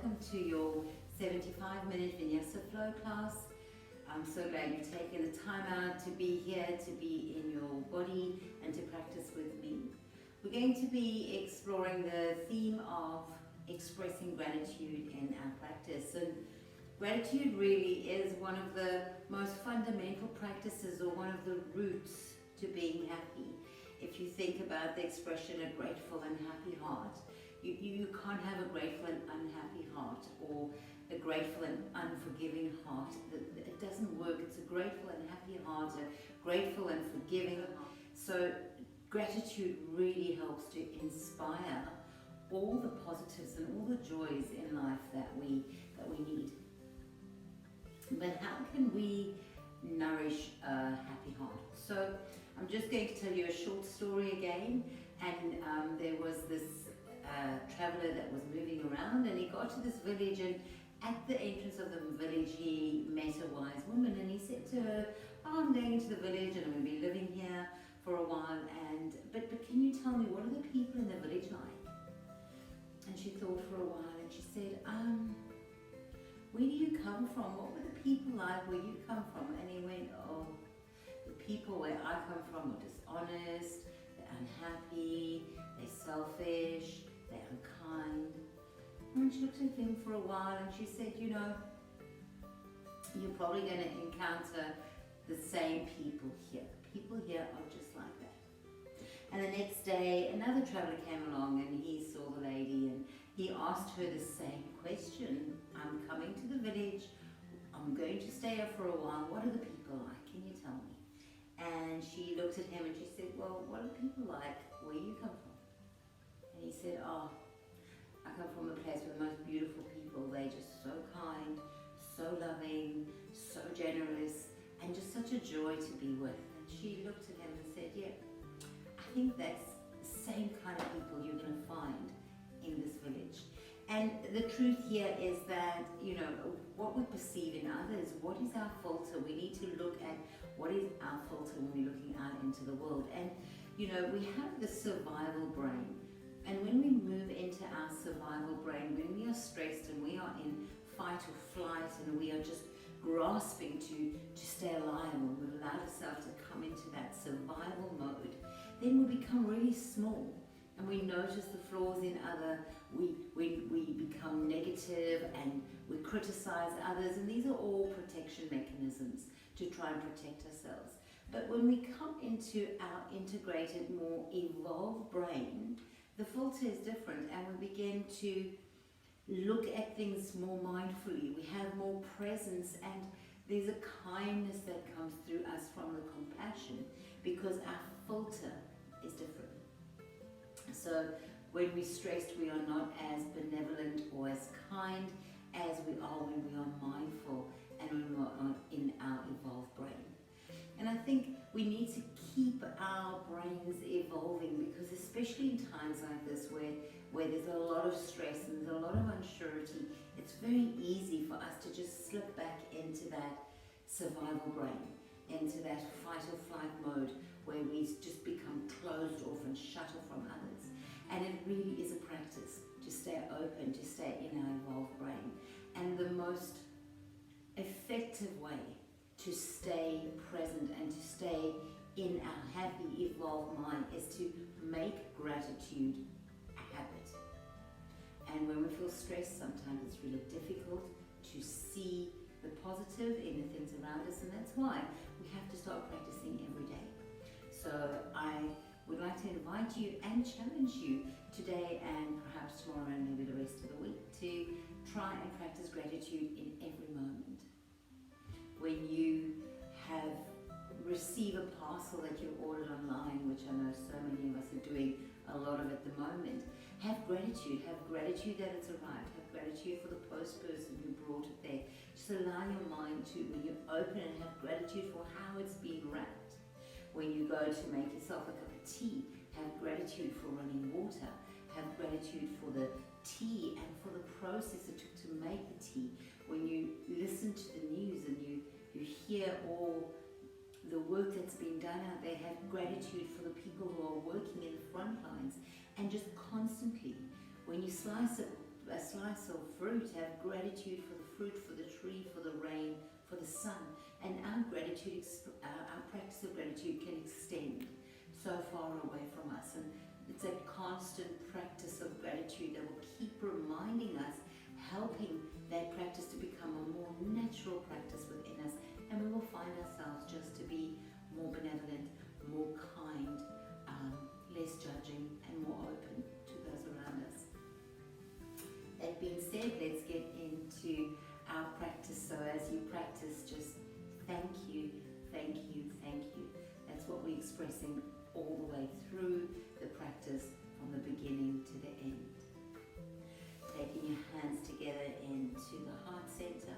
welcome to your 75-minute Vinyasa Flow class. I'm so glad you've taken the time out to be here, to be in your body and to practice with me. We're going to be exploring the theme of expressing gratitude in our practice. And gratitude really is one of the most fundamental practices, or one of the roots to being happy. If you think about the expression a grateful and happy heart, you can't have a grateful and unhappy heart, or a grateful and unforgiving heart. It doesn't work. It's a grateful and happy heart, a grateful and forgiving heart. So gratitude really helps to inspire all the positives and all the joys in life that we need. But how can we nourish a happy heart? So I'm just going to tell you a short story again. And there was this traveler that was moving around, and he got to this village, and at the entrance of the village he met a wise woman, and he said to her, "Oh, I'm going into the village and I'm going to be living here for a while, and but can you tell me, what are the people in the village like?" And she thought for a while, and she said, "Where do you come from? What were the people like where you come from?" And he went, "Oh, the people where I come from are dishonest, they're unhappy, they're selfish, they're unkind." And she looked at him for a while, and she said, "You know, you're probably going to encounter the same people here. People here are just like that." And the next day, another traveler came along, and he saw the lady, and he asked her the same question. "I'm coming to the village, I'm going to stay here for a while, what are the people like? Can you tell me?" And she looked at him and she said, "Well, what are the people like where you come from?" And he said, "Oh, I come from a place with the most beautiful people. They're just so kind, so loving, so generous, and just such a joy to be with." And she looked at him and said, "Yeah, I think that's the same kind of people you're going to find in this village." And the truth here is that, you know, what we perceive in others, what is our filter? We need to look at what is our filter when we're looking out into the world. And, you know, we have the survival brain. And when we move into our survival brain, when we are stressed and we are in fight or flight, and we are just grasping to stay alive, and we've allowed ourselves to come into that survival mode, then we become really small. And we notice the flaws in other, we become negative, and we criticize others, and these are all protection mechanisms to try and protect ourselves. But when we come into our integrated, more evolved brain, the filter is different, and we begin to look at things more mindfully. We have more presence, and there's a kindness that comes through us from the compassion, because our filter is different. So when we're stressed, we are not as benevolent or as kind as we are when we are mindful and when we are in our evolved brain. And I think we need to keep our brains evolving, because especially in times like this, where there's a lot of stress and there's a lot of unsurety, it's very easy for us to just slip back into that survival brain, into that fight or flight mode, where we just become closed off and shut off from others. And it really is a practice to stay open, to stay in our evolved brain. And the most effective way to stay present and to stay in our happy, evolved mind is to make gratitude a habit. And when we feel stressed, sometimes it's really difficult to see the positive in the things around us, and that's why we have to start practicing every day. So I would like to invite you and challenge you today, and perhaps tomorrow, and maybe the rest of the week, to try and practice gratitude in every moment. When you have received a parcel that you ordered online, which I know so many of us are doing a lot of at the moment, have gratitude. Have gratitude that it's arrived. Have gratitude for the post person who brought it there. Just allow your mind to, when you open it, have gratitude for how it's been wrapped. When you go to make yourself a cup of tea, have gratitude for running water. Have gratitude for the tea and for the process it took to make the tea. When you listen to the news and you hear all the work that's been done out there, have gratitude for the people who are working in the front lines. And just constantly, when you slice a slice of fruit, have gratitude for the fruit, for the tree, for the rain, for the sun. And our gratitude, our practice of gratitude can extend so far away from us. And it's a constant practice of gratitude that will keep reminding us, helping that practice to become a more natural practice within us. And we will find ourselves just to be more benevolent, more kind, less judging, and more open to those around us. That being said, let's get into our practice. So as you practice, just thank you, thank you, thank you. That's what we're expressing all the way through the practice, from the beginning to the end. Taking your hands together into the heart center.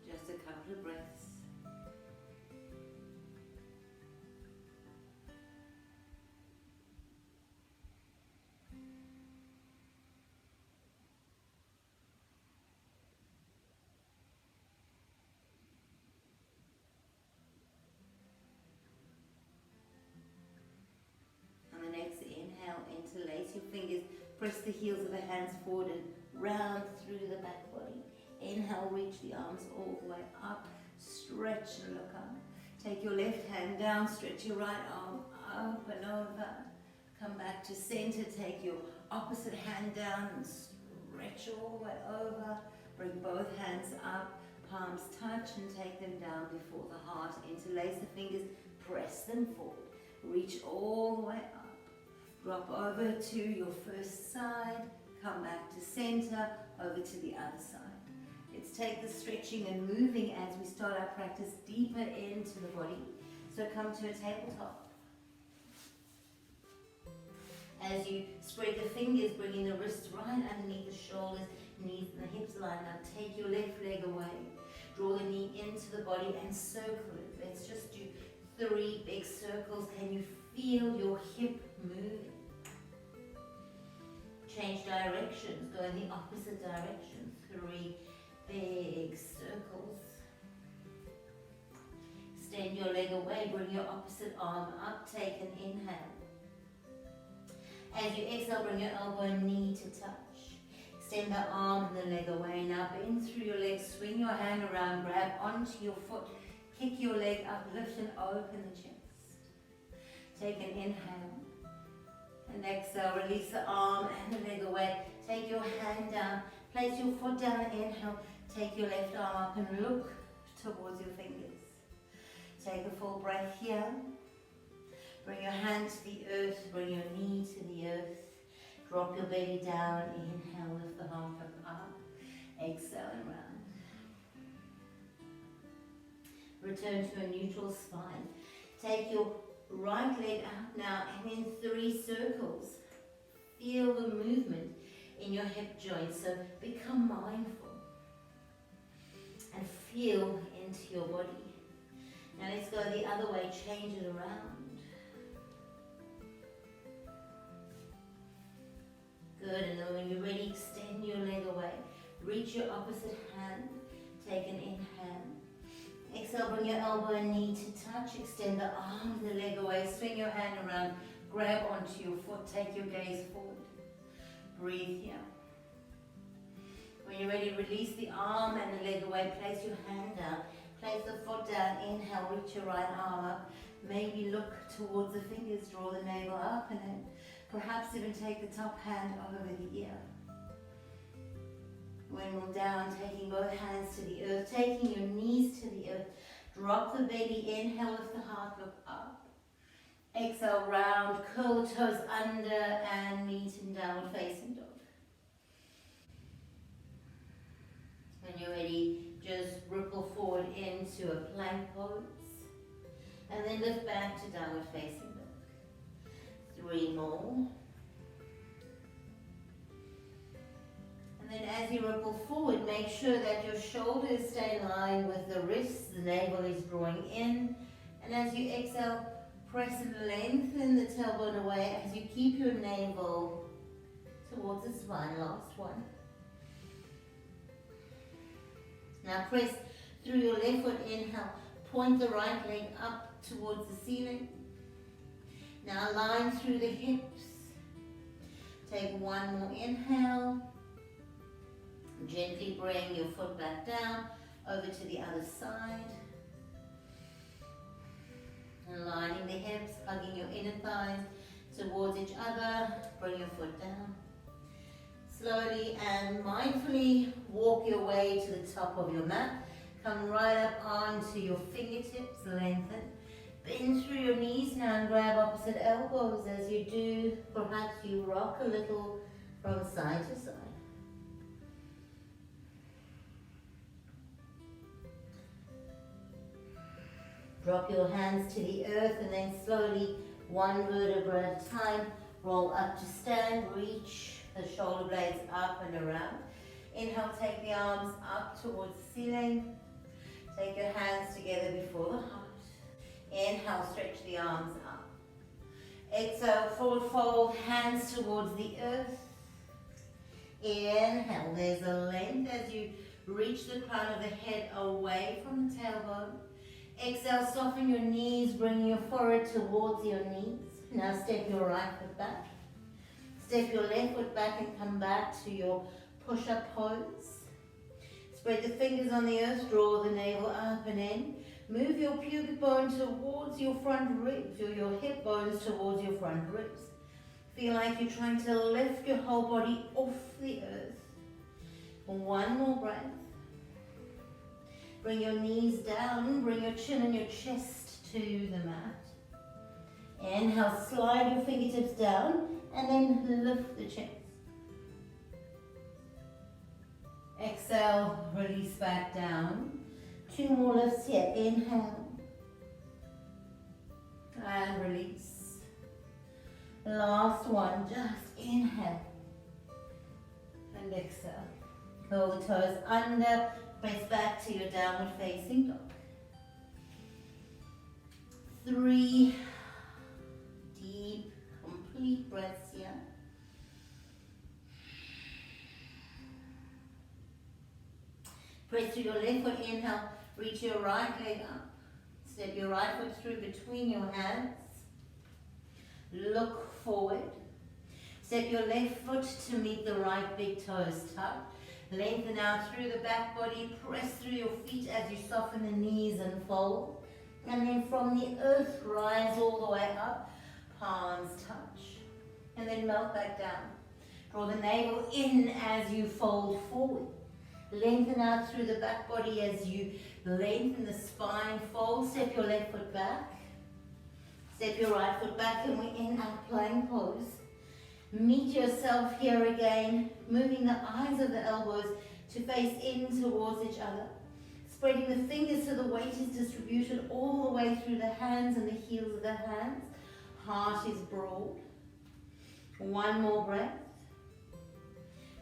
Just a couple of breaths. Interlace your fingers, press the heels of the hands forward and round through the back body. Inhale, reach the arms all the way up, stretch and look up. Take your left hand down, stretch your right arm up and over. Come back to center, take your opposite hand down and stretch all the way over. Bring both hands up, palms touch and take them down before the heart. Interlace the fingers, press them forward, reach all the way up. Drop over to your first side, come back to center, over to the other side. Let's take the stretching and moving as we start our practice deeper into the body. So come to a tabletop. As you spread the fingers, bringing the wrists right underneath the shoulders, knees and the hips line up. Take your left leg away. Draw the knee into the body and circle it. Let's just do 3 big circles. Can you feel your hip moving? Change directions, go in the opposite direction. 3 big circles. Extend your leg away, bring your opposite arm up, take an inhale. As you exhale, bring your elbow and knee to touch. Extend the arm and the leg away. Now bend through your legs, swing your hand around, grab onto your foot, kick your leg up, lift and open the chest. Take an inhale. And exhale, release the arm and the leg away. Take your hand down, place your foot down, inhale. Take your left arm up and look towards your fingers. Take a full breath here. Bring your hand to the earth, bring your knee to the earth. Drop your belly down, inhale, lift the heart up. Exhale and round. Return to a neutral spine. Take your right leg up now and in 3 circles. Feel the movement in your hip joints, so become mindful and feel into your body. Now let's go the other way, change it around. Good, and then when you're ready, extend your leg away. Reach your opposite hand, take an inhale. Exhale, bring your elbow and knee to touch. Extend the arm and the leg away. Swing your hand around. Grab onto your foot. Take your gaze forward. Breathe here. When you're ready, release the arm and the leg away. Place your hand down. Place the foot down. Inhale, reach your right arm up. Maybe look towards the fingers. Draw the navel up and then perhaps even take the top hand over the ear. Windmill down, taking both hands to the earth, taking your knees to the earth. Drop the belly, inhale, lift the heart, look up. Exhale, round, curl the toes under and meet in downward facing dog. When you're ready, just ripple forward into a plank pose. And then lift back to downward facing dog. 3 more. And then as you ripple forward, make sure that your shoulders stay in line with the wrists, the navel is drawing in. And as you exhale, press and lengthen the tailbone away as you keep your navel towards the spine. Last one. Now press through your left foot, inhale, point the right leg up towards the ceiling. Now line through the hips. Take one more inhale. Gently bring your foot back down, over to the other side. Aligning the hips, hugging your inner thighs towards each other. Bring your foot down. Slowly and mindfully walk your way to the top of your mat. Come right up onto your fingertips, lengthen. Bend through your knees now and grab opposite elbows. As you do, perhaps you rock a little from side to side. Drop your hands to the earth and then slowly, one vertebra at a time, roll up to stand. Reach the shoulder blades up and around. Inhale, take the arms up towards the ceiling. Take your hands together before the heart. Inhale, stretch the arms up. Exhale, forward fold, hands towards the earth. Inhale, there's a length as you reach the crown of the head away from the tailbone. Exhale, soften your knees, bring your forehead towards your knees. Now step your right foot back. Step your left foot back and come back to your push-up pose. Spread the fingers on the earth, draw the navel up and in. Move your pubic bone towards your front ribs, or your hip bones towards your front ribs. Feel like you're trying to lift your whole body off the earth. One more breath. Bring your knees down, bring your chin and your chest to the mat. Inhale, slide your fingertips down and then lift the chest. Exhale, release back down. Two more lifts here. Inhale and release. Last one, just inhale and exhale. Curl the toes under, press back to your downward facing dog. 3 deep, complete breaths here. Press through your left foot, inhale, reach your right leg up. Step your right foot through between your hands. Look forward. Step your left foot to meet the right big toes touch. Lengthen out through the back body. Press through your feet as you soften the knees and fold. And then from the earth, rise all the way up. Palms touch. And then melt back down. Draw the navel in as you fold forward. Lengthen out through the back body as you lengthen the spine. Fold. Step your left foot back. Step your right foot back, and we're in our plank pose. Meet yourself here again, moving the eyes of the elbows to face in towards each other. Spreading the fingers so the weight is distributed all the way through the hands and the heels of the hands. Heart is broad. One more breath.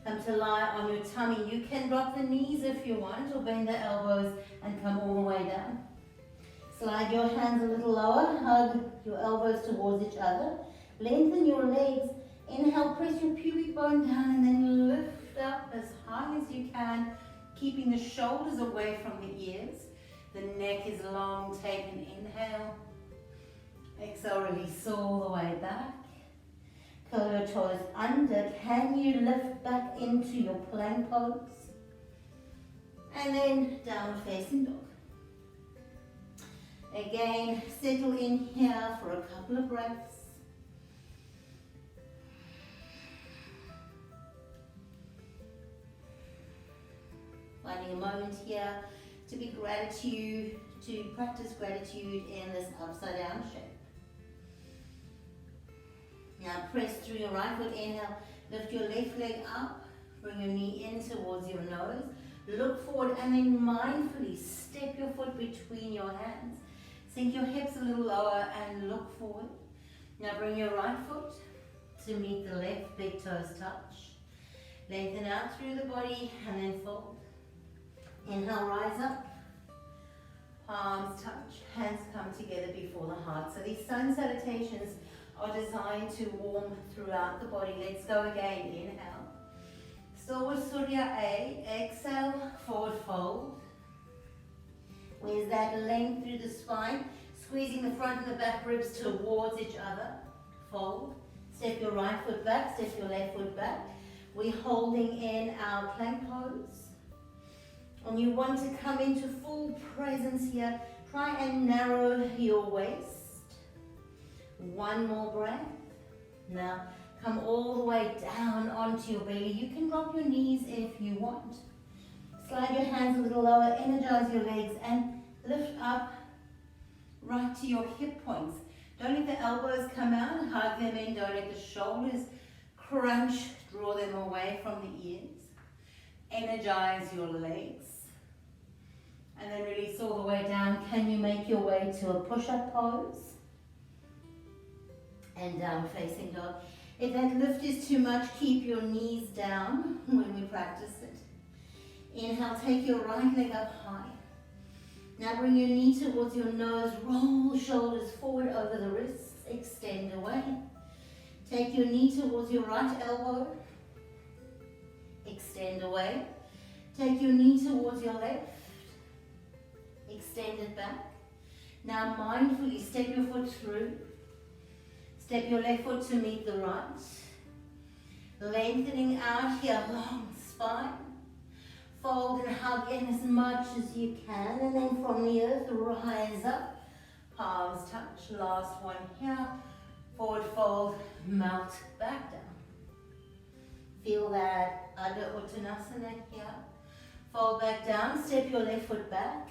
Come to lie on your tummy. You can drop the knees if you want, or bend the elbows and come all the way down. Slide your hands a little lower, hug your elbows towards each other. Lengthen your legs. Inhale, press your pubic bone down and then lift up as high as you can, keeping the shoulders away from the ears. The neck is long. Take an inhale. Exhale, release all the way back. Curl your toes under. Can you lift back into your plank pose? And then downward facing dog. Again, settle in here for a couple of breaths. Finding a moment here to be gratitude, to practice gratitude in this upside down shape. Now press through your right foot, inhale, lift your left leg up, bring your knee in towards your nose, look forward and then mindfully step your foot between your hands. Sink your hips a little lower and look forward. Now bring your right foot to meet the left big toes touch. Lengthen out through the body and then fold. Inhale, rise up. Palms touch, hands come together before the heart. So these sun salutations are designed to warm throughout the body. Let's go again. Inhale. Still with Surya A. Exhale, forward fold. Where's that length through the spine? Squeezing the front and the back ribs towards each other. Fold. Step your right foot back, step your left foot back. We're holding in our plank pose. And you want to come into full presence here. Try and narrow your waist. One more breath. Now come all the way down onto your belly. You can drop your knees if you want. Slide your hands a little lower, energize your legs and lift up right to your hip points. Don't let the elbows come out, hug them in, don't let the shoulders crunch, draw them away from the ears. Energize your legs. And then release all the way down. Can you make your way to a push-up pose? And down facing dog. If that lift is too much, keep your knees down when we practice it. Inhale, take your right leg up high. Now bring your knee towards your nose, roll shoulders forward over the wrists, extend away. Take your knee towards your right elbow, extend away. Take your knee towards your left, extend it back. Now mindfully step your foot through, step your left foot to meet the right. Lengthening out here, long spine. Fold and hug in as much as you can, and then from the earth, rise up, palms touch. Last one here, forward fold, melt back down. Feel that Adho Uttanasana here. Fold back down, step your left foot back.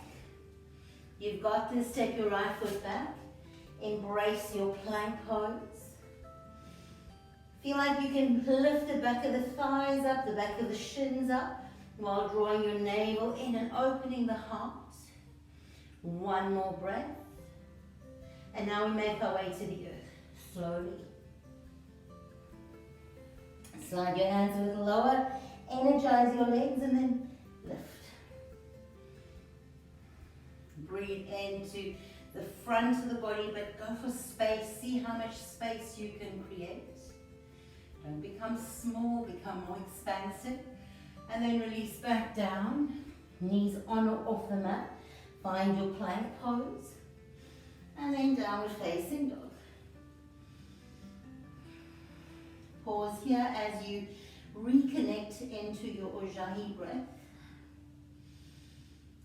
You've got this, step your right foot back. Embrace your plank pose. Feel like you can lift the back of the thighs up, the back of the shins up, while drawing your navel in and opening the heart. One more breath. And now we make our way to the earth, slowly. Slide your hands a little lower, energize your legs and then lift. Breathe into the front of the body, but go for space. See how much space you can create. Don't become small, become more expansive. And then release back down, knees on or off the mat. Find your plank pose. And then downward facing dog. Pause here as you reconnect into your Ujjayi breath.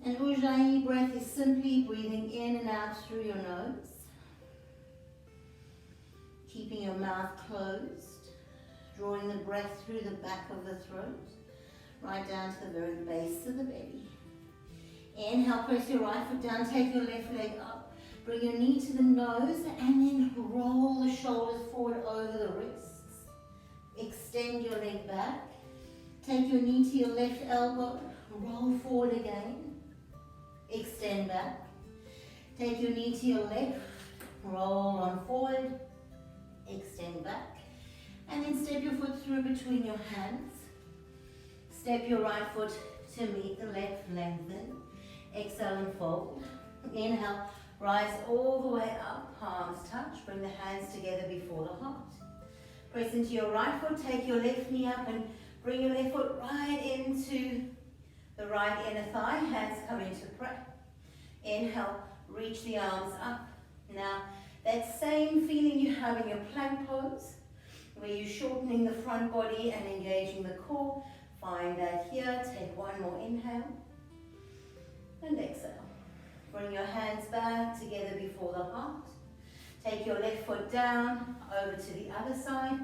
And Ujjayi breath is simply breathing in and out through your nose. Keeping your mouth closed. Drawing the breath through the back of the throat. Right down to the very base of the belly. Inhale, press your right foot down, take your left leg up. Bring your knee to the nose and then roll the shoulders forward over the wrists. Extend your leg back. Take your knee to your left elbow, roll forward again. Extend back. Take your knee to your left, roll on forward, extend back. And then step your foot through between your hands. Step your right foot to meet the left, lengthen. Exhale and fold. Inhale, rise all the way up, palms touch. Bring the hands together before the heart. Press into your right foot, take your left knee up and bring your left foot right into the right inner thigh. Hands come into prayer. Inhale, reach the arms up. Now, that same feeling you have in your plank pose, where you're shortening the front body and engaging the core. Find that here. Take one more inhale and exhale. Bring your hands back together before the heart. Take your left foot down over to the other side.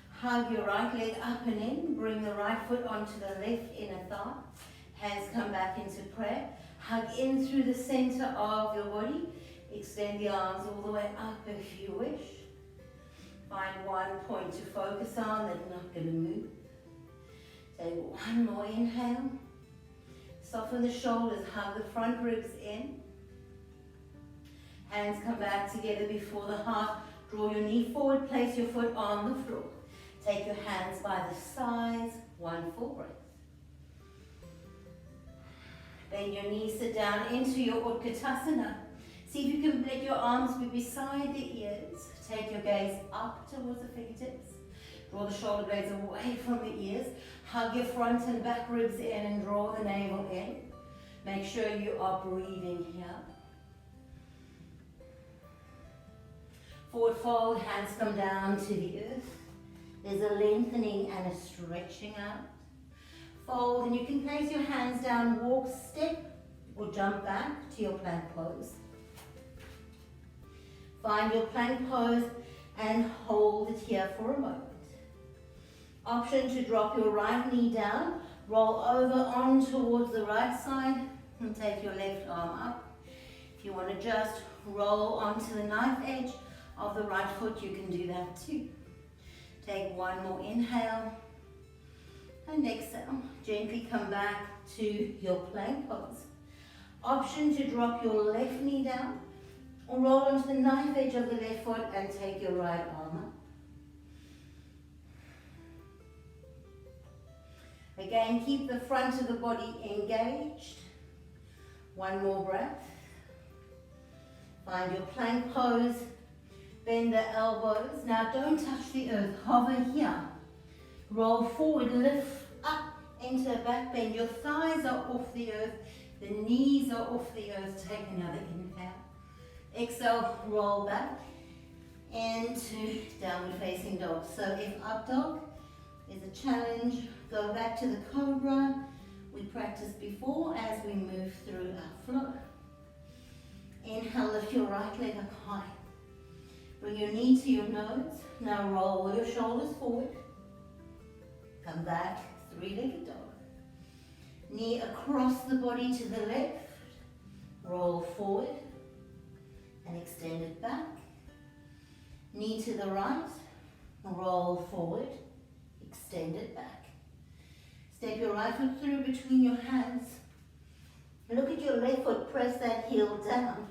Hug your right leg up and in. Bring the right foot onto the left inner thigh. Hands come back into prayer. Hug in through the center of your body. Extend the arms all the way up if you wish. Find one point to focus on that you're not going to move. Take one more inhale. Soften the shoulders, hug the front ribs in. Hands come back together before the heart. Draw your knee forward, place your foot on the floor. Take your hands by the sides, one full breath. Bend your knees, sit down into your Katasana. See if you can let your arms be beside the ears. Take your gaze up towards the fingertips. Draw the shoulder blades away from the ears. Hug your front and back ribs in and draw the navel in. Make sure you are breathing here. Forward fold, hands come down to the earth. There's a lengthening and a stretching out. Fold, and you can place your hands down, walk, step, or jump back to your plank pose. Find your plank pose and hold it here for a moment. Option to drop your right knee down, roll over on towards the right side, and take your left arm up. If you want to just roll onto the knife edge of the right foot, you can do that too. Take one more inhale, and exhale. Gently come back to your plank pose. Option to drop your left knee down, or roll onto the knife edge of the left foot and take your right arm up. Again, keep the front of the body engaged. One more breath. Find your plank pose. Bend the elbows. Now don't touch the earth. Hover here. Roll forward, lift up into a back bend. Your thighs are off the earth. The knees are off the earth. Take another inhale. Exhale, roll back into downward facing dog. So if up dog is a challenge, go back to the cobra we practiced before as we move through our flow. Inhale, lift your right leg up high. Bring your knee to your nose. Now roll your shoulders forward. Come back, three-legged dog. Knee across the body to the left. Roll forward and extend it back. Knee to the right. Roll forward. Extend it back. Step your right foot through between your hands. Look at your left foot, press that heel down.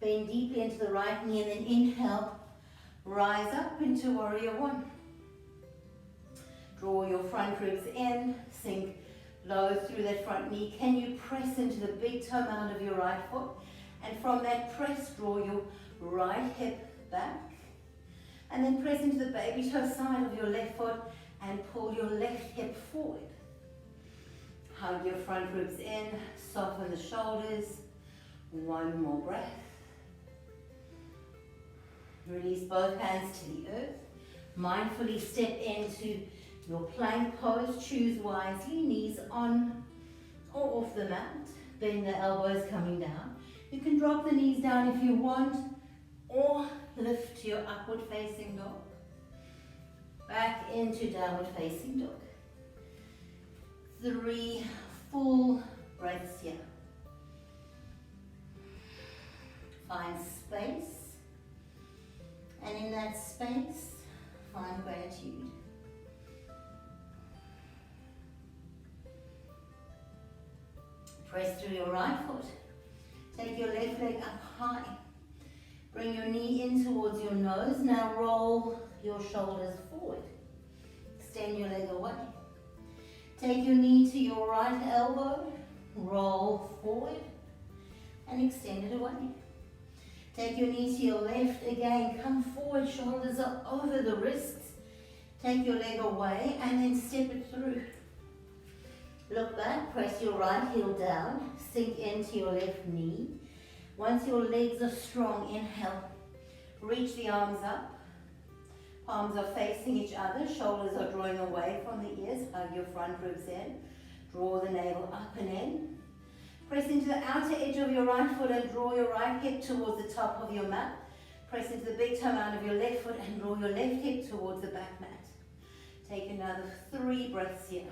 Bend deeply into the right knee and then inhale. Rise up into warrior one. Draw your front ribs in, sink low through that front knee. Can you press into the big toe mound of your right foot? And from that press, draw your right hip back. And then press into the baby toe side of your left foot and pull your left hip forward. Hug your front ribs in, soften the shoulders. One more breath. Release both hands to the earth. Mindfully step into your plank pose. Choose wisely, knees on or off the mat. Bend the elbows coming down. You can drop the knees down if you want, or lift to your upward facing dog. Back into downward facing dog. 3 full breaths here. Find space. And in that space, find gratitude. Press through your right foot. Take your left leg up high. Bring your knee in towards your nose. Now roll your shoulders forward. Extend your leg away. Take your knee to your right elbow. Roll forward and extend it away. Take your knee to your left again. Come forward, shoulders are over the wrists. Take your leg away and then step it through. Look back, press your right heel down, sink into your left knee. Once your legs are strong, inhale. Reach the arms up. Palms are facing each other, shoulders are drawing away from the ears. Hug your front ribs in. Draw the navel up and in. Press into the outer edge of your right foot and draw your right hip towards the top of your mat. Press into the big toe mound of your left foot and draw your left hip towards the back mat. Take another 3 breaths here.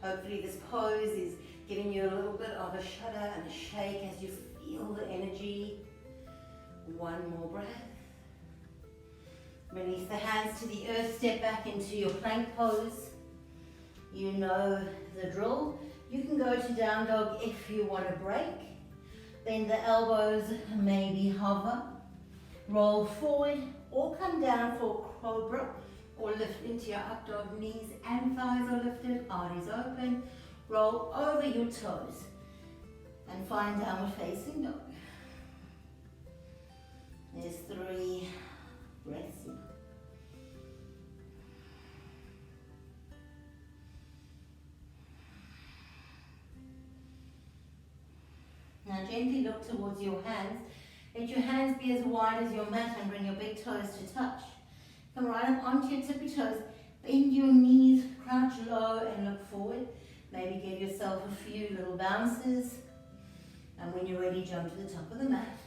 Hopefully this pose is giving you a little bit of a shudder and a shake as you feel the energy. 1 more breath. Release the hands to the earth, step back into your plank pose. You know the drill. You can go to down dog if you want to break. Bend the elbows, maybe hover. Roll forward or come down for cobra or lift into your up dog. Knees and thighs are lifted, heart is open. Roll over your toes and find downward facing dog. There's 3 breaths here. Now gently look towards your hands. Let your hands be as wide as your mat and bring your big toes to touch. Come right up onto your tippy toes. Bend your knees, crouch low and look forward. Maybe give yourself a few little bounces. And when you're ready, jump to the top of the mat.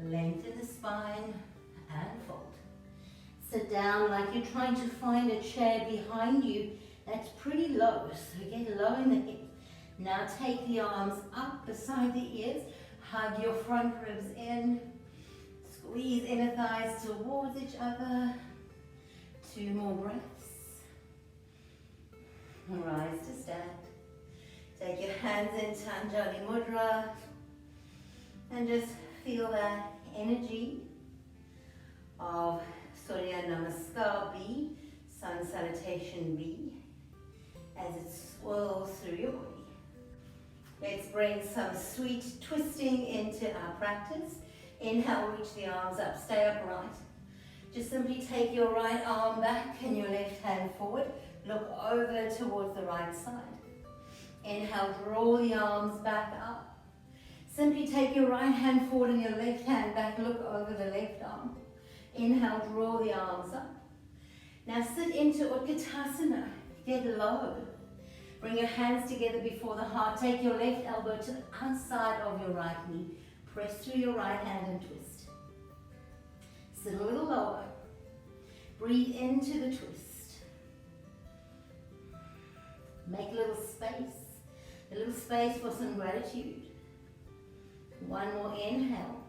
Lengthen the spine and fold. Sit down like you're trying to find a chair behind you that's pretty low. So get low in the hips. Now take the arms up beside the ears. Hug your front ribs in. Squeeze inner thighs towards each other. 2 more breaths. Rise to stand. Take your hands into Anjali Mudra. And just feel that energy of Surya Namaskar B, Sun Salutation B, as it swirls through your body. Let's bring some sweet twisting into our practice. Inhale, reach the arms up, stay upright. Just simply take your right arm back and your left hand forward. Look over towards the right side. Inhale, draw the arms back up. Simply take your right hand forward and your left hand back. Look over the left arm. Inhale, draw the arms up. Now sit into Utkatasana. Get low. Bring your hands together before the heart. Take your left elbow to the outside of your right knee. Press through your right hand and twist. Sit a little lower. Breathe into the twist. Make a little space for some gratitude. One more inhale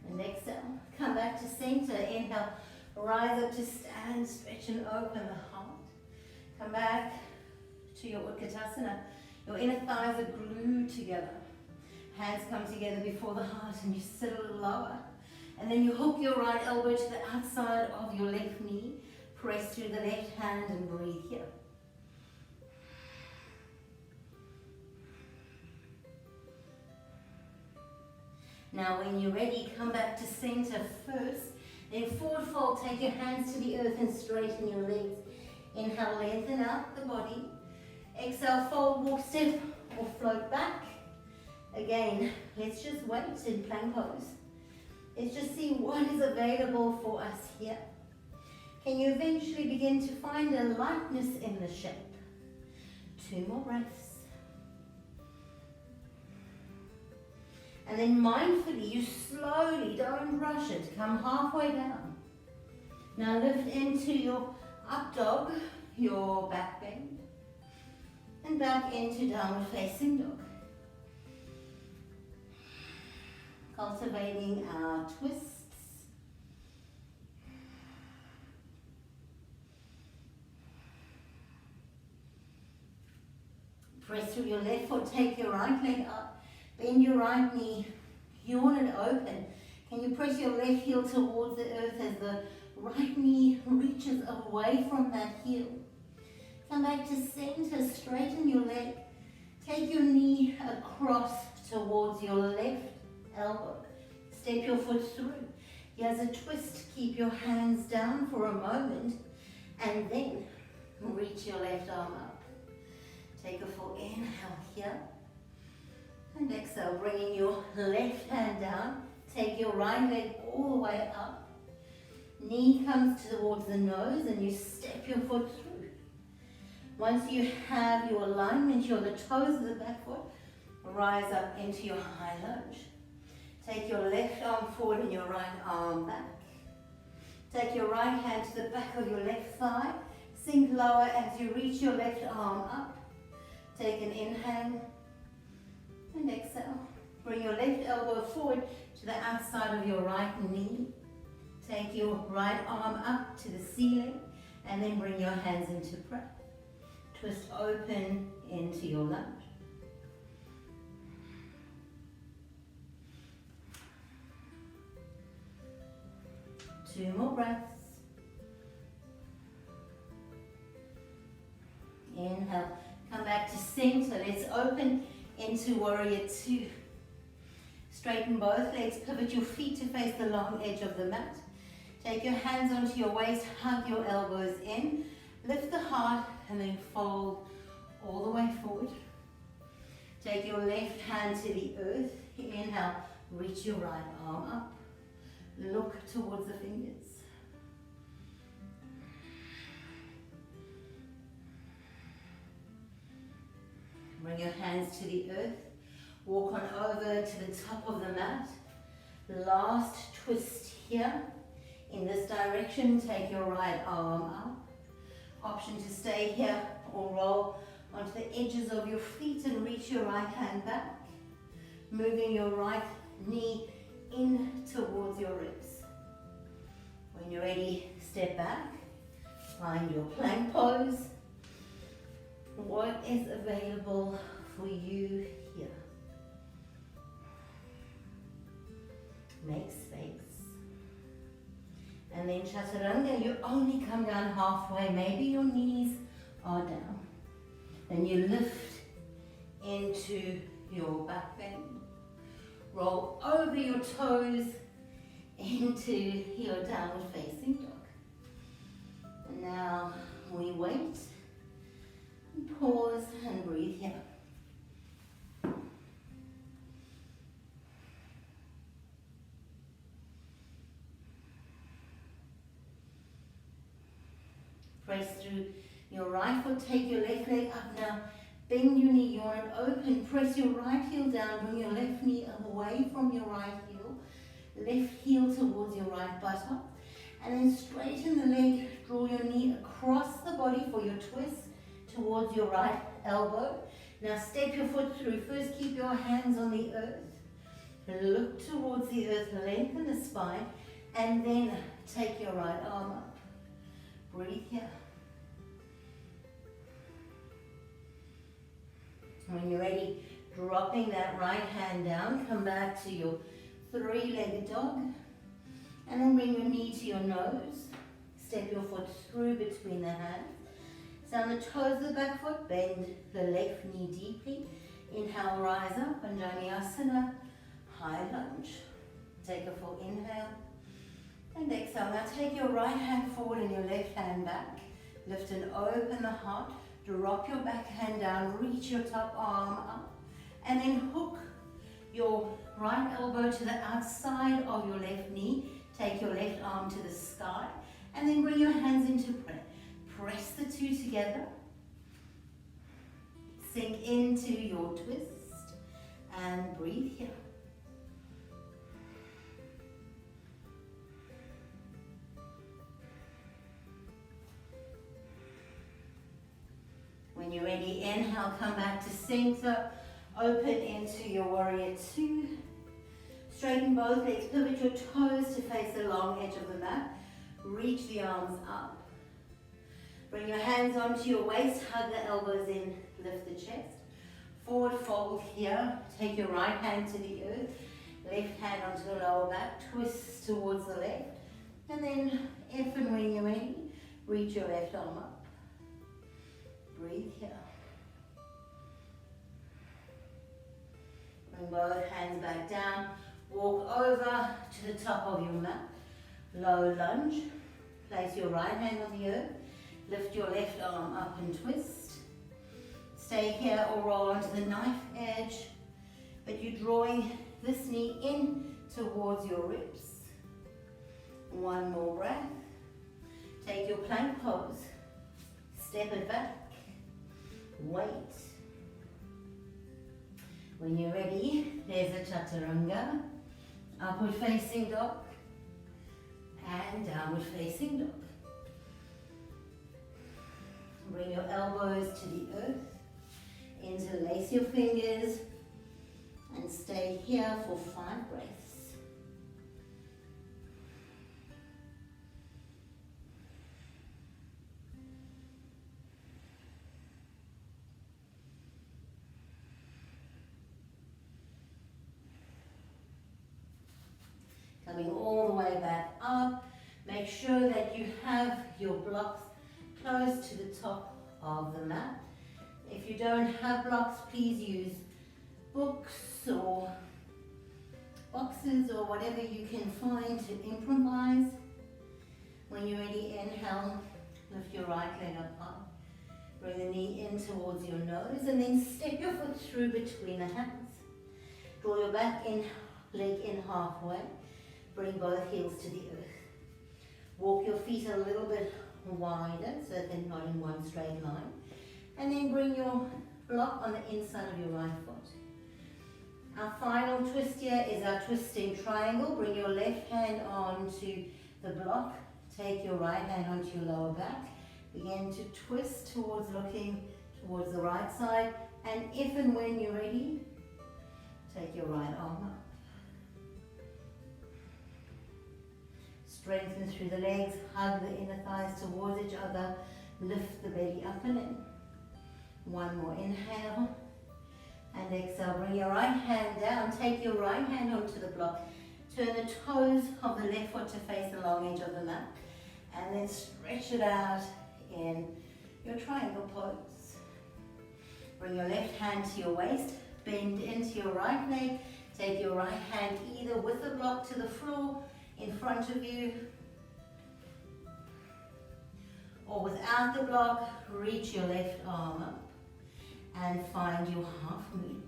and exhale. Come back to center. Inhale, rise up to stand, stretch and open the heart. Come back to your Utkatasana. Your inner thighs are glued together. Hands come together before the heart and you sit a little lower. And then you hook your right elbow to the outside of your left knee. Press through the left hand and breathe here. Now when you're ready, come back to center first. Then forward fold, take your hands to the earth and straighten your legs. Inhale, lengthen out the body. Exhale, fold, walk, step or float back. Again, let's just wait in plank pose. Let's just see what is available for us here. Can you eventually begin to find a lightness in the shape? 2 more breaths. And then mindfully, you slowly, don't rush it, come halfway down. Now lift into your up dog, your back bend, and back into downward facing dog. Cultivating our twists. Press through your left foot, take your right leg up, bend your right knee, yawn and open. Can you press your left heel towards the earth as the right knee reaches away from that heel? Come back to center, straighten your leg. Take your knee across towards your left elbow. Step your foot through. Here's a twist. Keep your hands down for a moment and then reach your left arm up. Take a full inhale here and exhale, bringing your left hand down. Take your right leg all the way up. Knee comes towards the nose and you step your foot through. Once you have your alignment, you're the toes of the back foot, rise up into your high lunge. Take your left arm forward and your right arm back. Take your right hand to the back of your left thigh. Sink lower as you reach your left arm up. Take an inhale and exhale. Bring your left elbow forward to the outside of your right knee. Take your right arm up to the ceiling and then bring your hands into prayer. Twist open into your lunge. Two more breaths. Inhale. Come back to center. Let's open into warrior two. Straighten both legs. Pivot your feet to face the long edge of the mat. Take your hands onto your waist. Hug your elbows in. Lift the heart and then fold all the way forward. Take your left hand to the earth. Inhale. Reach your right arm up. Look towards the fingers. Bring your hands to the earth. Walk on over to the top of the mat. Last twist here. In this direction, take your right arm up. Option to stay here or roll onto the edges of your feet and reach your right hand back. Moving your right knee in towards your ribs. When you're ready, step back. Find your plank pose. What is available for you here? Make space. And then Chaturanga, you only come down halfway. Maybe your knees are down. Then you lift into your back bend. Roll over your toes into your downward facing dog. And now we wait. Pause and breathe here. Press through your right foot, take your left leg up now. Bend your knee, yawn and open. Press your right heel down, bring your left knee away from your right heel. Left heel towards your right buttock. And then straighten the leg, draw your knee across the body for your twist towards your right elbow. Now step your foot through. First keep your hands on the earth. Look towards the earth, lengthen the spine, and then take your right arm up. Breathe here. When you're ready, dropping that right hand down, come back to your three-legged dog. And then bring your knee to your nose. Step your foot through between the hands. Down the toes of the back foot, bend the left knee deeply. Inhale, rise up, and Vinyasa, high lunge. Take a full inhale. And exhale. Now take your right hand forward and your left hand back. Lift and open the heart. Drop your back hand down. Reach your top arm up. And then hook your right elbow to the outside of your left knee. Take your left arm to the sky. And then bring your hands into prayer. Press the two together. Sink into your twist. And breathe here. When you're ready, inhale, come back to center. Open into your warrior two. Straighten both legs, pivot your toes to face the long edge of the mat. Reach the arms up. Bring your hands onto your waist, hug the elbows in, lift the chest. Forward fold here. Take your right hand to the earth. Left hand onto the lower back. Twist towards the left. And then, if and when you're ready, reach your left arm up. Breathe here. Bring both hands back down. Walk over to the top of your mat. Low lunge. Place your right hand on the earth. Lift your left arm up and twist. Stay here or roll onto the knife edge. But you're drawing this knee in towards your ribs. One more breath. Take your plank pose. Step it back. Wait. When you're ready, there's a Chaturanga, upward facing dog, and downward facing dog. Bring your elbows to the earth, interlace your fingers, and stay here for 5 breaths. Coming all the way back up. Make sure that you have your blocks close to the top of the mat. If you don't have blocks, please use books or boxes or whatever you can find to improvise. When you're ready, inhale, lift your right leg up high. Bring the knee in towards your nose and then step your foot through between the hands. Draw your back in leg in halfway. Bring both heels to the earth. Walk your feet a little bit wider so that they're not in one straight line. And then bring your block on the inside of your right foot. Our final twist here is our twisting triangle. Bring your left hand onto the block. Take your right hand onto your lower back. Begin to twist towards looking towards the right side. And if and when you're ready, take your right arm up. Strengthen through the legs, hug the inner thighs towards each other, lift the belly up and in. One more inhale and exhale. Bring your right hand down, take your right hand onto the block. Turn the toes of the left foot to face the long edge of the mat and then stretch it out in your triangle pose. Bring your left hand to your waist, bend into your right leg, take your right hand either with the block to the floor in front of you, or without the block, reach your left arm up and find your half moon.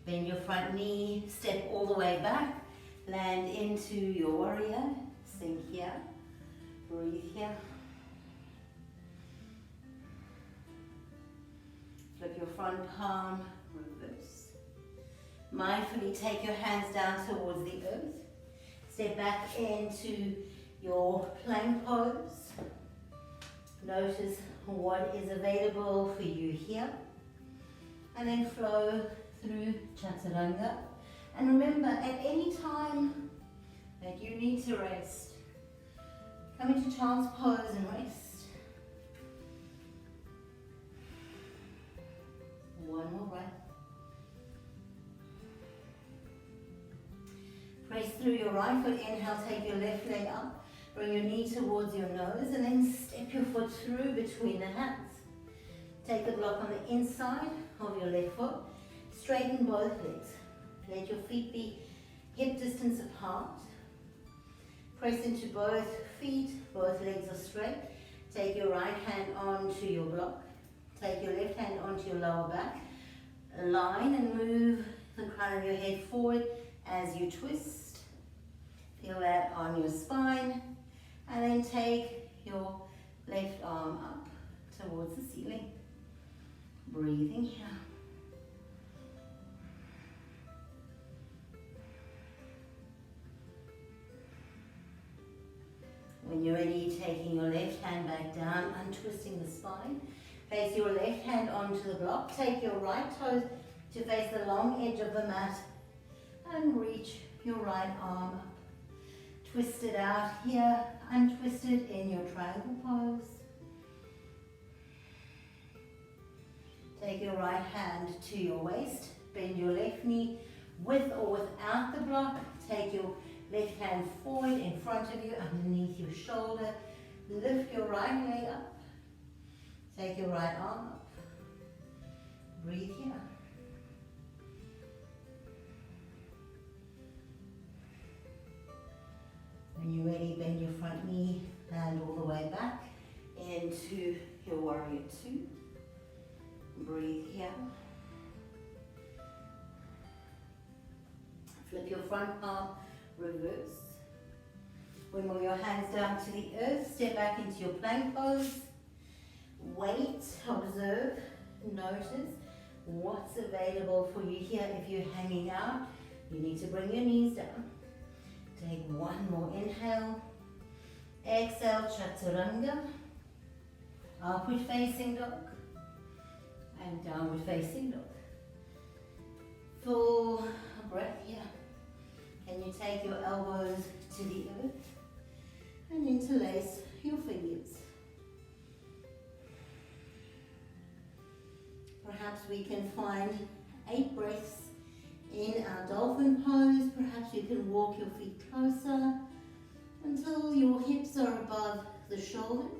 Bend your front knee, step all the way back, land into your warrior, sink here, breathe here. Flip your front palm, reverse. Mindfully take your hands down towards the earth. Step back into your plank pose. Notice what is available for you here. And then flow through Chaturanga. And remember, at any time that you need to rest, come into child's pose and rest. One more breath. Press through your right foot, inhale, take your left leg up, bring your knee towards your nose and then step your foot through between the hands. Take the block on the inside of your left foot, straighten both legs. Let your feet be hip distance apart. Press into both feet, both legs are straight. Take your right hand onto your block, take your left hand onto your lower back, align and move the crown of your head forward as you twist. Feel that on your spine and then take your left arm up towards the ceiling. Breathing here. When you're ready, taking your left hand back down, untwisting the spine. Place your left hand onto the block. Take your right toes to face the long edge of the mat and reach your right arm up. Twist it out here, untwist it in your triangle pose. Take your right hand to your waist, bend your left knee with or without the block. Take your left hand forward in front of you, underneath your shoulder. Lift your right leg up. Take your right arm up. Breathe here. When you're ready, bend your front knee, land all the way back into your warrior two. Breathe here. Flip your front palm, reverse. Wimble your hands down to the earth, step back into your plank pose. Wait, observe, notice what's available for you here. If you're hanging out, you need to bring your knees down. Take one more inhale. Exhale, Chaturanga. Upward facing dog. And downward facing dog. Full breath here. Can you take your elbows to the earth and interlace your fingers? Perhaps we can find 8 breaths in our dolphin pose. Perhaps you can walk your feet closer until your hips are above the shoulders.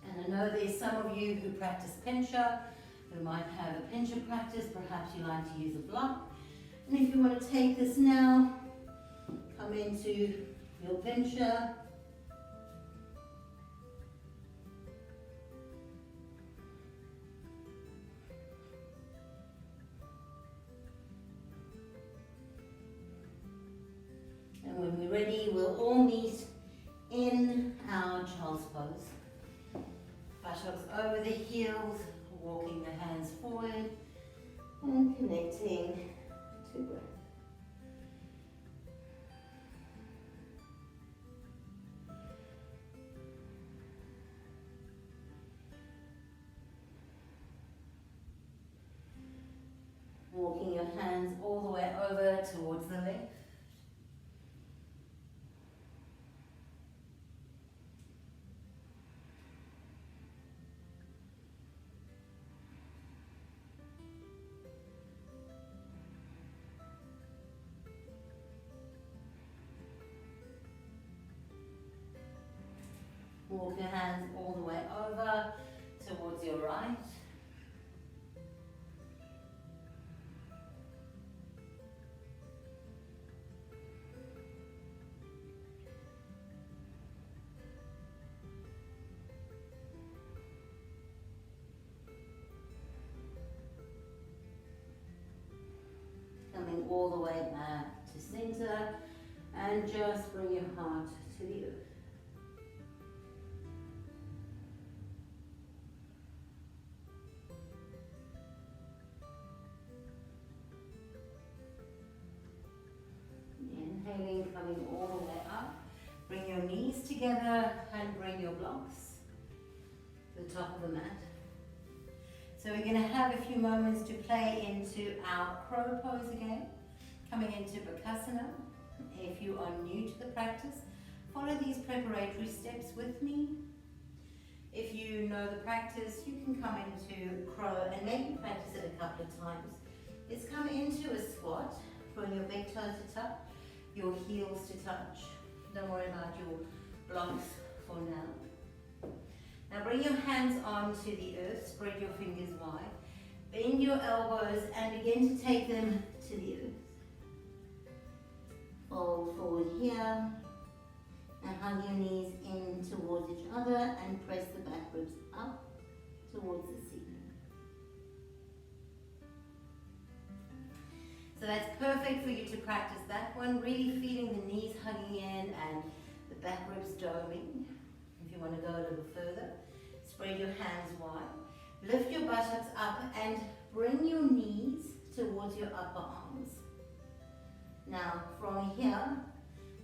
And I know there's some of you who practice pincher, who might have a pincher practice. Perhaps you like to use a block. And if you want to take this now, come Come into your pincher. And when we're ready, we'll all meet in our child's pose. Buttocks over the heels, walking the hands forward and connecting to breath. Walking your hands all the way over towards the left. Walk your hands all the way over towards your right. Coming all the way back to center, and just bring your heart to the earth. Inhaling, coming all the way up. Bring your knees together and bring your blocks to the top of the mat. So we're going to have a few moments to play into our crow pose again. Coming into Bakasana. If you are new to the practice, follow these preparatory steps with me. If you know the practice, you can come into crow and maybe practice it a couple of times. Let's come into a squat. Bring your big toes to tuck, your heels to touch. Don't worry about your blocks for now. Now bring your hands onto the earth, spread your fingers wide. Bend your elbows and begin to take them to the earth. Fold forward here and hug your knees in towards each other and press the back ribs up towards the ceiling. So that's perfect for you to practice that one, really feeling the knees hugging in and the back ribs doming. If you want to go a little further, spread your hands wide, lift your buttocks up and bring your knees towards your upper arms. Now from here,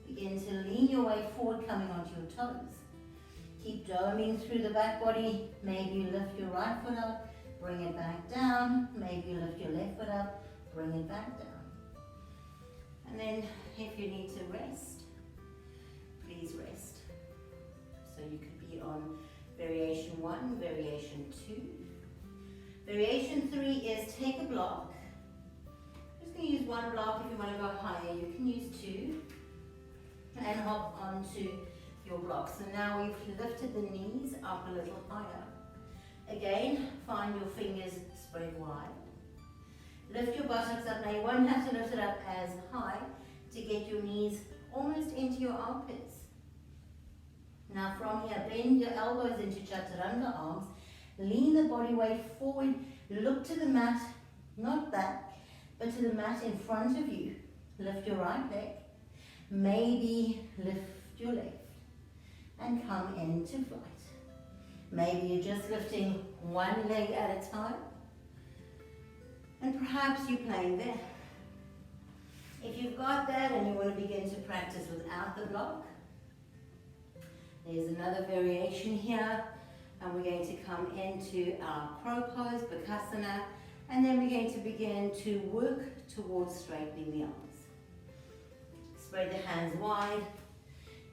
begin to lean your way forward, coming onto your toes. Keep doming through the back body. Maybe you lift your right foot up, bring it back down. Maybe you lift your left foot up, bring it back down. And then if you need to rest, please rest. So you could be on variation 1, variation 2. Variation 3 is take a block. I'm just going to use one block. If you want to go higher, you can use 2. And hop onto your block. So now we've lifted the knees up a little higher. Again, find your fingers spread wide. Lift your buttocks up. Now you won't have to lift it up as high to get your knees almost into your armpits. Now from here, bend your elbows into chaturanga arms. Lean the body weight forward. Look to the mat, not back, but to the mat in front of you. Lift your right leg. Maybe lift your left and come into flight. Maybe you're just lifting one leg at a time. And perhaps you're playing there. If you've got that and you want to begin to practice without the block, there's another variation here. And we're going to come into our crow pose, Bakasana, and then we're going to begin to work towards straightening the arms. Spread the hands wide,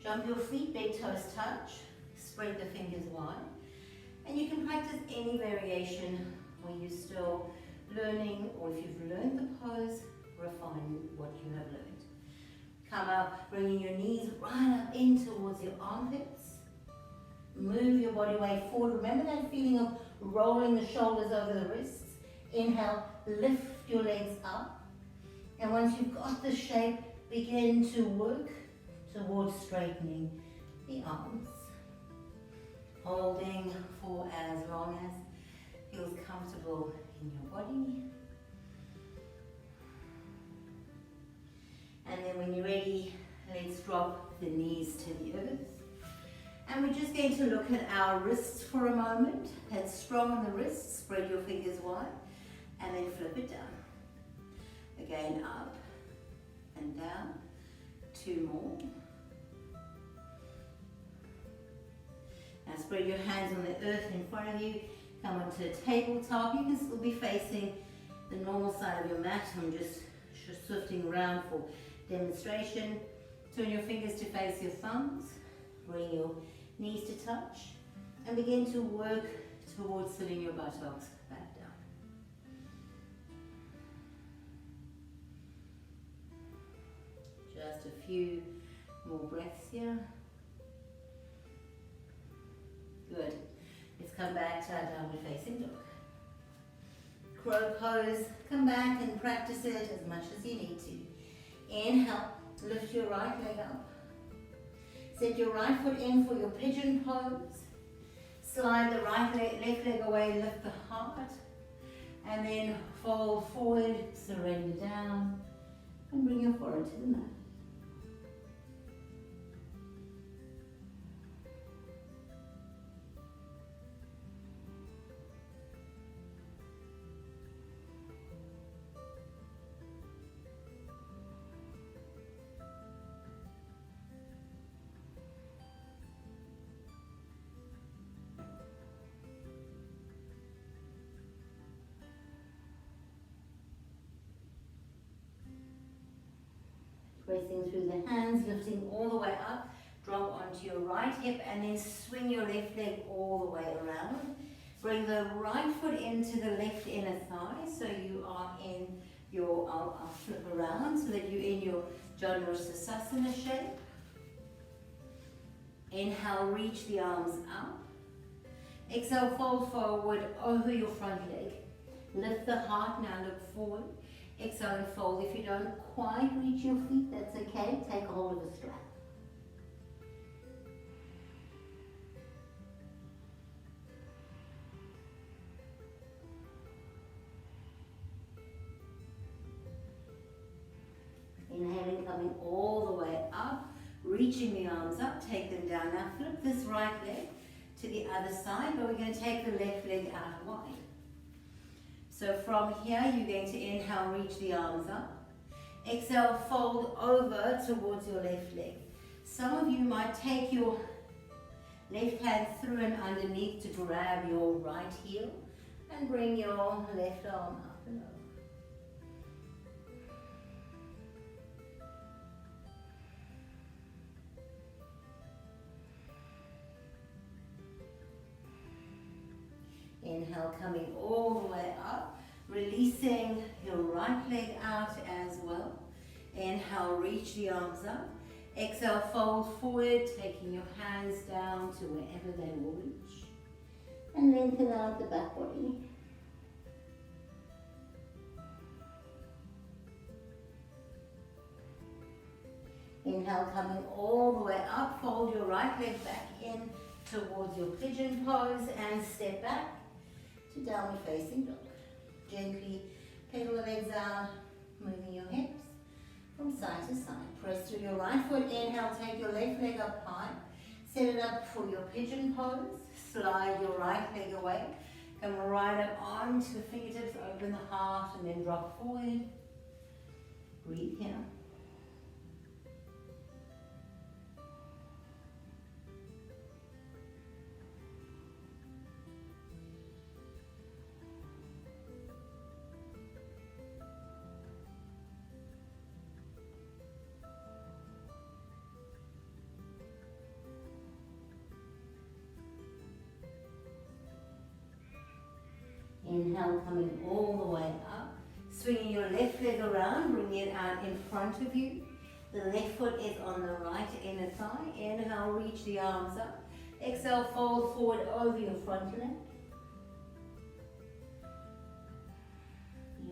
jump your feet, big toes touch, spread the fingers wide. And you can practice any variation where you're still learning, or if you've learned the pose, refine what you have learned. Come up, bringing your knees right up in towards your armpits. Move your body weight forward. Remember that feeling of rolling the shoulders over the wrists. Inhale, lift your legs up. And once you've got the shape, begin to work towards straightening the arms. Holding for as long as feels comfortable in your body. And then when you're ready, let's drop the knees to the earth. And we're just going to look at our wrists for a moment. Head strong on the wrists, spread your fingers wide, and then flip it down. Again, up and down. 2 more. Now spread your hands on the earth in front of you. Come onto a tabletop. You can still be facing the normal side of your mat. I'm just shifting around for demonstration. Turn your fingers to face your thumbs. Bring your knees to touch. And begin to work towards sitting your buttocks back down. Just a few more breaths here. Good. Let's come back to our downward facing dog. Crow pose. Come back and practice it as much as you need to. Inhale. Lift your right leg up. Set your right foot in for your pigeon pose. Slide the left leg away, lift the heart. And then fold forward, surrender down. And bring your forehead to the mat. Pressing through the hands, lifting all the way up, drop onto your right hip and then swing your left leg all the way around. Bring the right foot into the left inner thigh so you are in your, I'll flip around so that you're in your Bakasana shape. Inhale, reach the arms up. Exhale, fold forward over your front leg. Lift the heart, now look forward. Exhale and fold. If you don't quite reach your feet, that's okay. Take a hold of the strap. Inhaling, coming all the way up, reaching the arms up, take them down. Now flip this right leg to the other side, but we're going to take the left leg out wide. So from here, you're going to inhale, reach the arms up. Exhale, fold over towards your left leg. Some of you might take your left hand through and underneath to grab your right heel and bring your left arm up and over. Inhale, coming all the way up, releasing your right leg out as well. Inhale, reach the arms up. Exhale, fold forward, taking your hands down to wherever they will reach. And lengthen out the back body. Inhale, coming all the way up, fold your right leg back in towards your pigeon pose and step back to downward facing dog. Gently pedal the legs out, moving your hips from side to side. Press through your right foot, inhale, take your left leg up high. Set it up for your pigeon pose. Slide your right leg away. Come right up onto the fingertips, open the heart and then drop forward. Breathe here. Inhale, coming all the way up. Swinging your left leg around, bringing it out in front of you. The left foot is on the right inner thigh. Inhale, reach the arms up. Exhale, fold forward over your front leg.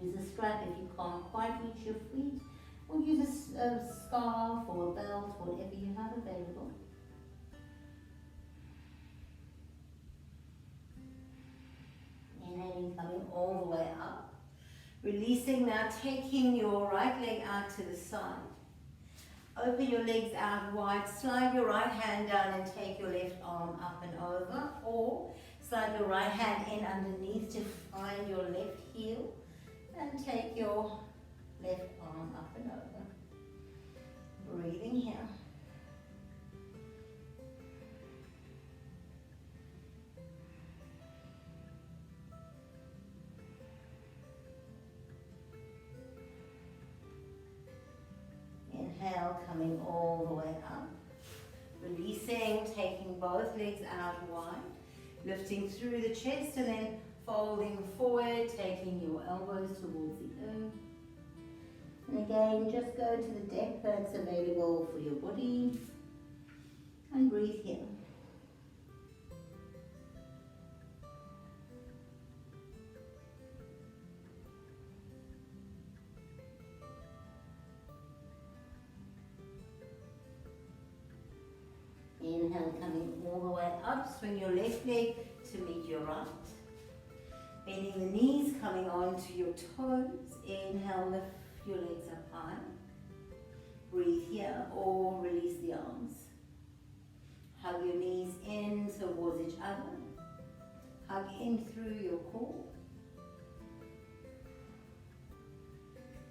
Use a strap if you can't quite reach your feet. or use a scarf or a belt, whatever you have available. Inhaling, coming all the way up. Releasing now, taking your right leg out to the side. Open your legs out wide, slide your right hand down and take your left arm up and over, or slide your right hand in underneath to find your left heel and take your left arm up and over. Breathing here. Inhale, coming all the way up. Releasing, taking both legs out wide. Lifting through the chest and then folding forward, taking your elbows towards the earth. And again, just go to the depth that's available for your body. And breathe here. Inhale, coming all the way up. Swing your left leg to meet your right. Bending the knees, coming onto your toes. Inhale, lift your legs up high. Breathe here or release the arms. Hug your knees in towards each other. Hug in through your core.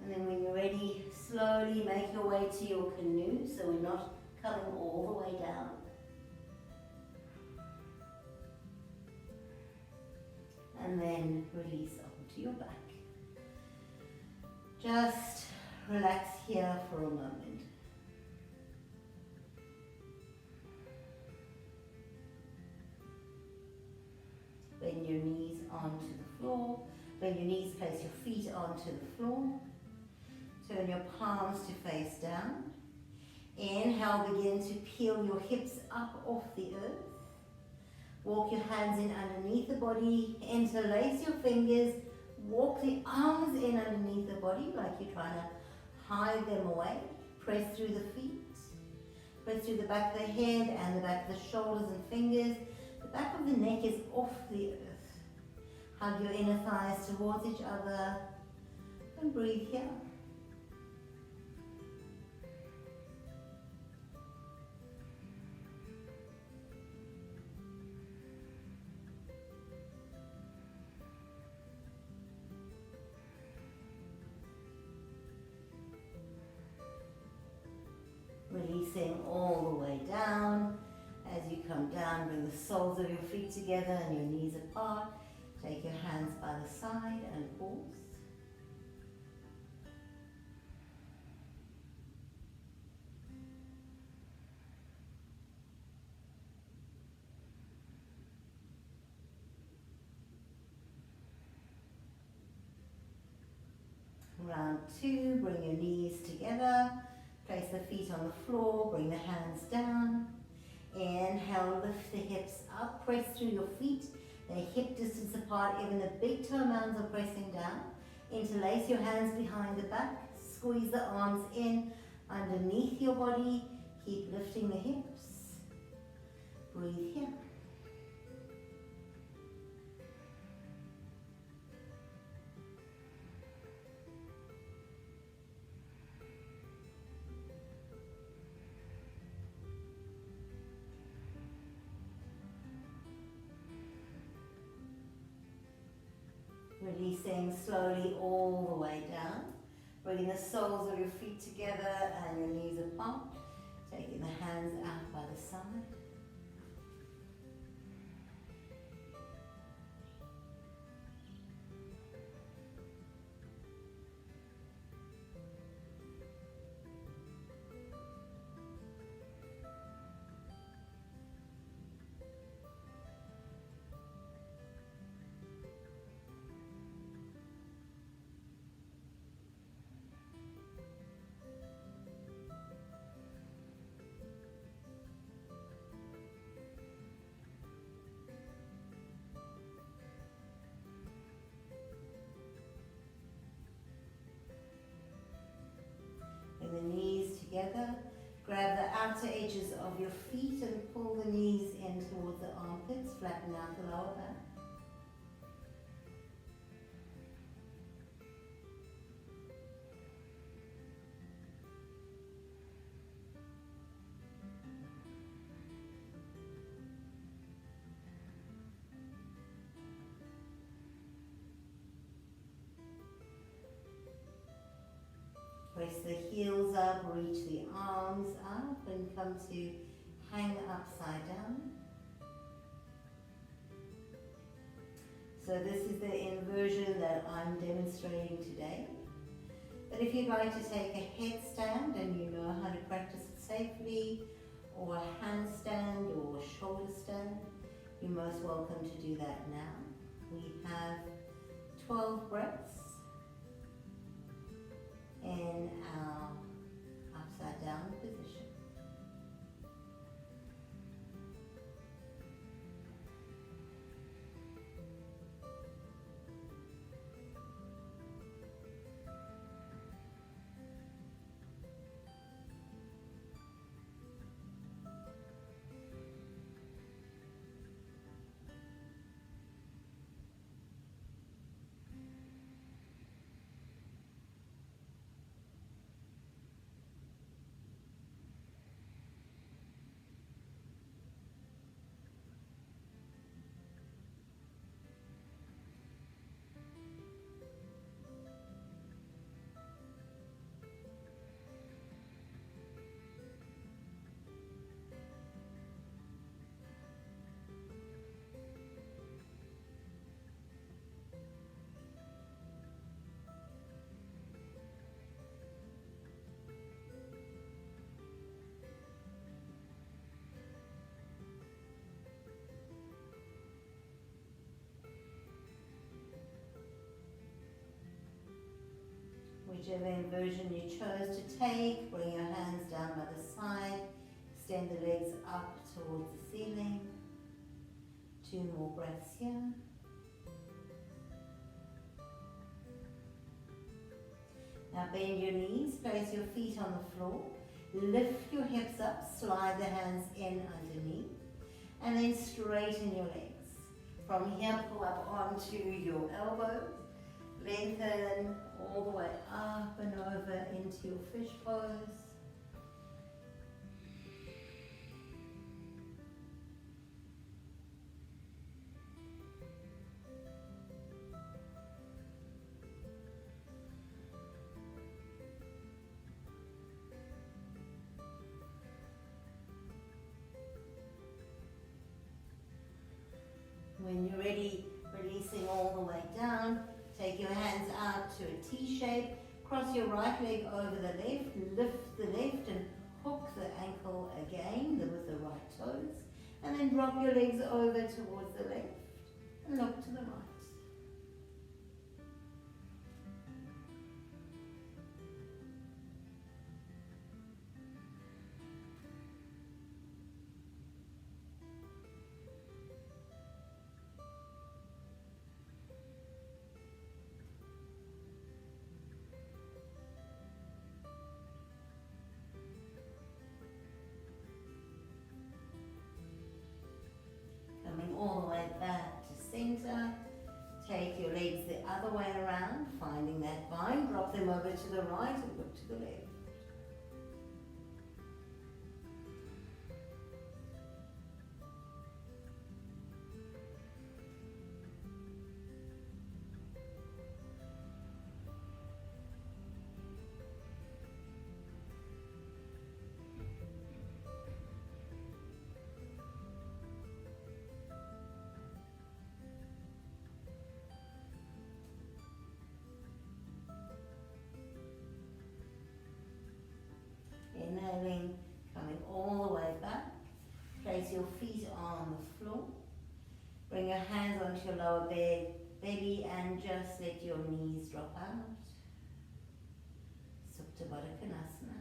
And then when you're ready, slowly make your way to your canoe so we're not coming all the way down. And then release onto your back. Just relax here for a moment. Bend your knees onto the floor. Bend your knees, place your feet onto the floor. Turn your palms to face down. Inhale, begin to peel your hips up off the earth. Walk your hands in underneath the body, interlace your fingers, walk the arms in underneath the body like you're trying to hide them away. Press through the feet, press through the back of the head and the back of the shoulders and fingers. The back of the neck is off the earth. Hug your inner thighs towards each other and breathe here. Releasing all the way down. As you come down, bring the soles of your feet together and your knees apart. Take your hands by the side and pause. Round two, bring your knees together. Place the feet on the floor, bring the hands down. Inhale, lift the hips up, press through your feet. They're hip distance apart, even the big toe mounds are pressing down. Interlace your hands behind the back, squeeze the arms in underneath your body. Keep lifting the hips. Breathe here. Releasing slowly all the way down. Bringing the soles of your feet together and your knees apart. Taking the hands out by the side. together. Grab the outer edges of your feet and pull the knees in towards the armpits, flatten out the lower back. Press the heels up, reach the arms up and come to hang upside down. So this is the inversion that I'm demonstrating today. But if you'd like to take a headstand and you know how to practice it safely, or a handstand or shoulder stand, you're most welcome to do that now. We have 12 breaths in our upside down position. Whichever inversion you chose to take, bring your hands down by the side, extend the legs up towards the ceiling. 2 more breaths here. Now bend your knees, place your feet on the floor, lift your hips up, slide the hands in underneath, and then straighten your legs. From here, pull up onto your elbows, lengthen all the way up and over into your fish pose. When you're ready, releasing all the way down, take your hands out to a T shape, cross your right leg over the left, lift the left and hook the ankle again with the right toes, and then drop your legs over towards the left and look to the right. All the way back to center. Take your legs the other way around, finding that bind. Drop them over to the right and look to the left. Inhaling, coming all the way back. Place your feet on the floor. Bring your hands onto your lower belly and just let your knees drop out. Supta Bakasana.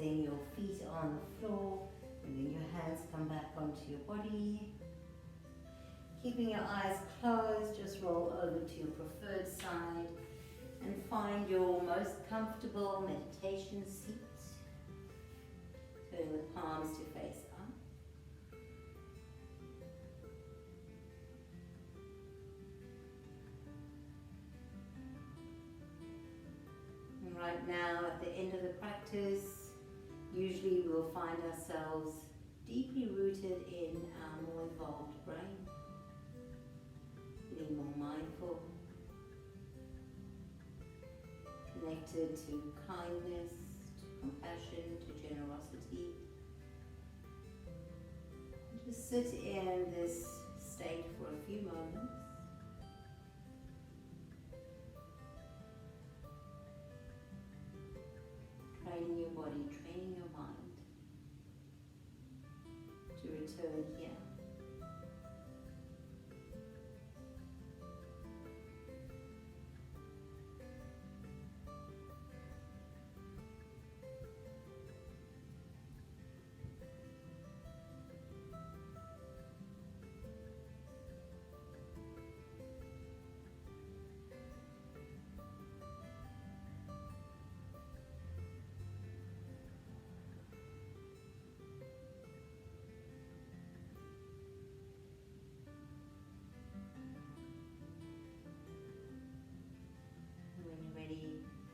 balancing your feet on the floor, and then your hands come back onto your body. Keeping your eyes closed, just roll over to your preferred side and find your most comfortable meditation seat. Turn the palms to face up. And right now, at the end of the practice, usually we'll find ourselves deeply rooted in our more evolved brain, feeling more mindful, connected to kindness, to compassion, to generosity. Just sit in this state for a few moments. Training your body, training your mind to return here.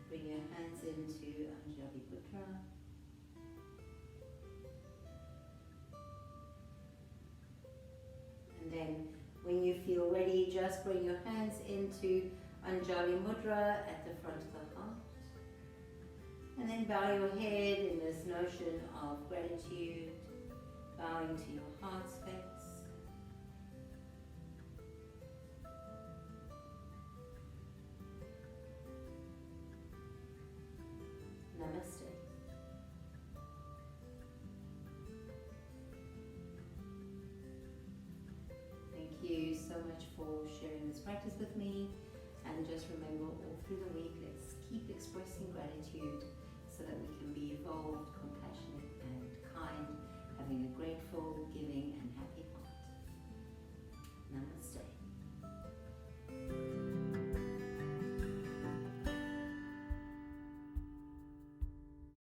Bring your hands into Anjali Mudra. And then when you feel ready, just bring your hands into Anjali Mudra at the front of the heart. And then bow your head in this notion of gratitude, bowing to your heart space. Namaste. Thank you so much for sharing this practice with me, and just remember all through the week, let's keep expressing gratitude so that we can be evolved, compassionate and kind, having a grateful, giving and happy